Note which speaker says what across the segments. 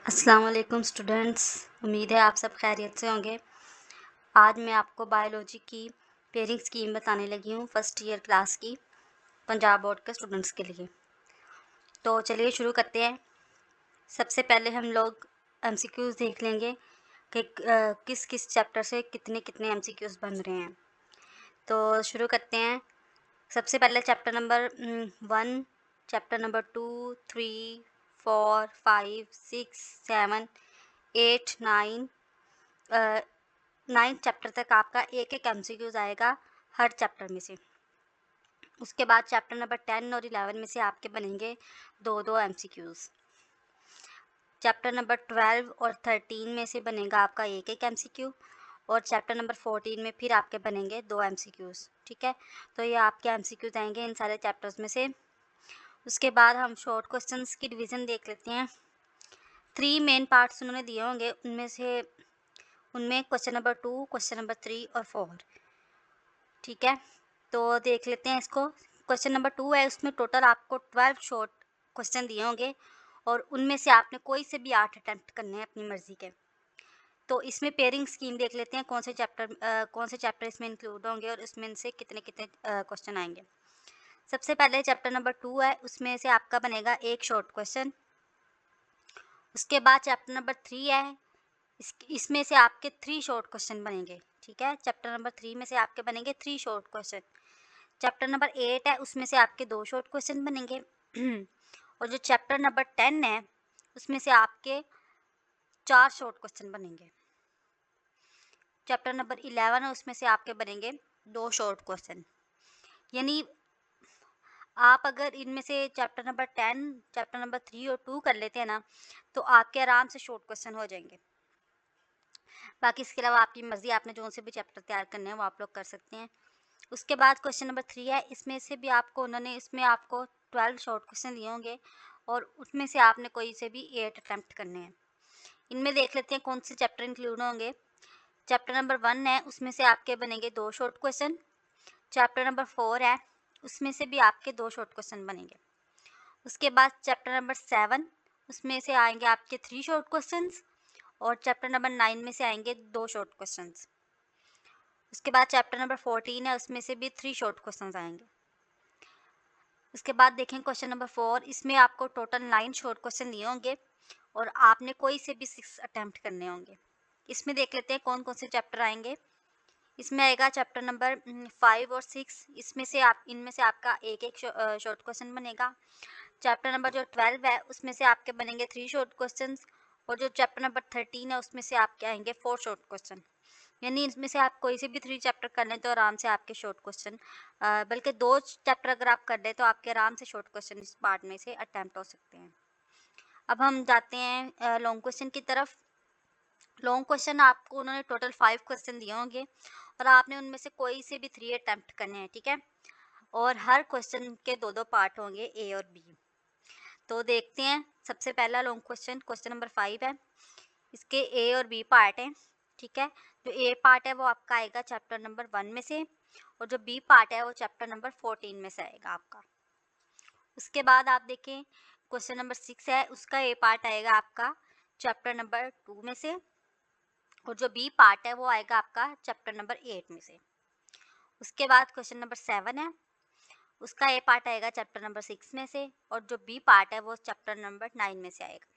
Speaker 1: अस्सलाम वालेकुम स्टूडेंट्स। उम्मीद है आप सब खैरियत से होंगे। आज मैं आपको बायोलॉजी की पेयरिंग स्कीम बताने लगी हूँ फर्स्ट ईयर क्लास की, पंजाब बोर्ड के स्टूडेंट्स के लिए। तो चलिए शुरू करते हैं। सबसे पहले हम लोग एमसीक्यूज़ देख लेंगे कि किस किस चैप्टर से कितने कितने एमसीक्यूज़ बन रहे हैं। तो शुरू करते हैं। सबसे पहले chapter number 1, chapter number 2, 3, 4, 5, 6, 7, 8, 9, 9th chapter तक आपका एक एक एमसीक्यूज़ आएगा हर चैप्टर में से। उसके बाद चैप्टर नंबर 10 और 11 में से आपके बनेंगे 2-2 एमसीक्यूज़। चैप्टर नंबर 12 और 13 में से बनेगा आपका एक एक एमसीक्यू, और चैप्टर नंबर 14 में फिर आपके बनेंगे 2 एमसीक्यूज़। ठीक है, तो ये आपके एमसीक्यूज़ आएंगे इन सारे चैप्टर्स में से। उसके बाद हम शॉर्ट क्वेश्चंस की डिवीज़न देख लेते हैं। 3 मेन पार्ट्स उन्होंने दिए होंगे, उनमें क्वेश्चन नंबर 2, क्वेश्चन नंबर 3 और 4। ठीक है, तो देख लेते हैं इसको। क्वेश्चन नंबर 2 है, उसमें टोटल आपको 12 शॉर्ट क्वेश्चन दिए होंगे और उनमें से आपने कोई से भी 8 अटैम्प्ट करने हैं अपनी मर्ज़ी के। तो इसमें पेयरिंग स्कीम देख लेते हैं, कौन से चैप्टर इसमें इंक्लूड होंगे और इसमें से कितने कितने क्वेश्चन आएंगे। सबसे पहले चैप्टर नंबर 2 है, उसमें से आपका बनेगा एक शॉर्ट क्वेश्चन। उसके बाद चैप्टर नंबर 3 है, इसमें से आपके 3 शॉर्ट क्वेश्चन बनेंगे। ठीक है, चैप्टर नंबर 3 में से आपके बनेंगे 3 शॉर्ट क्वेश्चन। चैप्टर नंबर 8 है, उसमें से आपके 2 शॉर्ट क्वेश्चन बनेंगे। और जो चैप्टर नंबर 10 है, उसमें से आपके 4 शॉर्ट क्वेश्चन बनेंगे। चैप्टर नंबर 11 है, उसमें से आपके बनेंगे 2 शॉर्ट क्वेश्चन। यानी आप अगर इनमें से चैप्टर नंबर 10, चैप्टर नंबर 3 और 2 कर लेते हैं ना, तो आपके आराम से शॉर्ट क्वेश्चन हो जाएंगे। बाकी इसके अलावा आपकी मर्ज़ी, आपने जो से भी चैप्टर तैयार करने हैं वो आप लोग कर सकते हैं। उसके बाद क्वेश्चन नंबर 3 है, इसमें आपको 12 शॉर्ट क्वेश्चन दिए होंगे और उसमें से आपने कोई से भी 8 अटैम्प्ट करने हैं। इनमें देख लेते हैं कौन से चैप्टर इंक्लूड होंगे। चैप्टर नंबर 1 है, उसमें से आपके बनेंगे 2 शॉर्ट क्वेश्चन। चैप्टर नंबर 4 है, उसमें से भी आपके 2 शॉर्ट क्वेश्चन बनेंगे। उसके बाद चैप्टर नंबर 7, उसमें से आएंगे आपके 3 शॉर्ट क्वेश्चंस, और चैप्टर नंबर 9 में से आएंगे 2 शॉर्ट क्वेश्चंस। उसके बाद चैप्टर नंबर 14 है, उसमें से भी 3 शॉर्ट क्वेश्चंस आएंगे। उसके बाद देखें क्वेश्चन नंबर 4, इसमें आपको टोटल 9 शॉर्ट क्वेश्चन दिए होंगे और आपने कोई से भी 6 अटैम्प्ट करने होंगे। इसमें देख लेते हैं कौन कौन से चैप्टर आएंगे। इसमें आएगा चैप्टर नंबर 5 और 6, इनमें से आपका एक एक शॉर्ट क्वेश्चन बनेगा। चैप्टर नंबर जो 12 है, उसमें से आपके बनेंगे 3 शॉर्ट क्वेश्चंस, और जो चैप्टर नंबर 13 है, उसमें से आपके आएंगे 4 शॉर्ट क्वेश्चन। यानी इसमें से आप कोई से भी 3 चैप्टर कर लें तो आराम से आपके शॉर्ट क्वेश्चन, बल्कि 2 चैप्टर अगर आप कर लें तो आपके आराम से शॉर्ट क्वेश्चन इस पार्ट में से अटैम्प्ट हो सकते हैं। अब हम जाते हैं लॉन्ग क्वेश्चन की तरफ। लॉन्ग क्वेश्चन आपको उन्होंने टोटल 5 क्वेश्चन दिए होंगे और आपने उनमें से कोई से भी 3 अटैम्प्ट करने हैं। ठीक है, और हर क्वेश्चन के 2-2 पार्ट होंगे, ए और बी। तो देखते हैं, सबसे पहला लॉन्ग क्वेश्चन, क्वेश्चन नंबर 5 है। इसके ए और बी पार्ट हैं। ठीक है, जो ए पार्ट है वो आपका आएगा चैप्टर नंबर 1 में से, और जो बी पार्ट है वो चैप्टर नंबर 14 में से आएगा आपका। उसके बाद आप देखें क्वेश्चन नंबर 6 है, उसका ए पार्ट आएगा आपका चैप्टर नंबर 2 में से, और जो बी पार्ट है वो आएगा आपका चैप्टर नंबर 8 में से। उसके बाद क्वेश्चन नंबर 7 है, उसका ए पार्ट आएगा चैप्टर नंबर 6 में से, और जो बी पार्ट है वो चैप्टर नंबर 9 में से आएगा।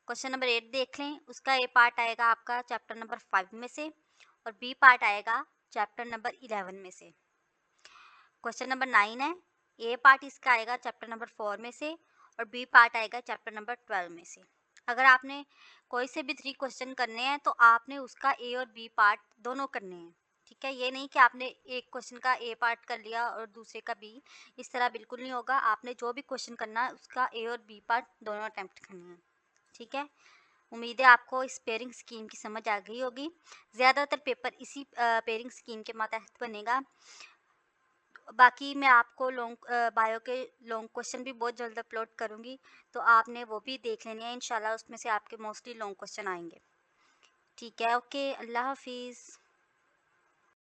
Speaker 1: क्वेश्चन नंबर 8 देख लें, उसका ए पार्ट आएगा आपका चैप्टर नंबर 5 में से, और बी पार्ट आएगा चैप्टर नंबर 11 में से। क्वेश्चन नंबर 9 है, ए पार्ट इसका आएगा चैप्टर नंबर 4 में से, और बी पार्ट आएगा चैप्टर नंबर 12 में से। अगर आपने कोई से भी 3 क्वेश्चन करने हैं तो आपने उसका ए और बी पार्ट दोनों करने हैं। ठीक है, ये नहीं कि आपने एक क्वेश्चन का ए पार्ट कर लिया और दूसरे का बी, इस तरह बिल्कुल नहीं होगा। आपने जो भी क्वेश्चन करना है उसका ए और बी पार्ट दोनों अटैम्प्ट करने हैं। ठीक है, उम्मीद है आपको इस पेयरिंग स्कीम की समझ आ गई होगी। ज़्यादातर पेपर इसी पेयरिंग स्कीम के मातहत बनेगा। बाकी मैं आपको बायो के लॉन्ग क्वेश्चन भी बहुत जल्द अपलोड करूँगी, तो आपने वो भी देख लेने हैं। इंशाल्लाह उसमें से आपके मोस्टली लॉन्ग क्वेश्चन आएंगे। ठीक है, ओके, अल्लाह हाफिज़।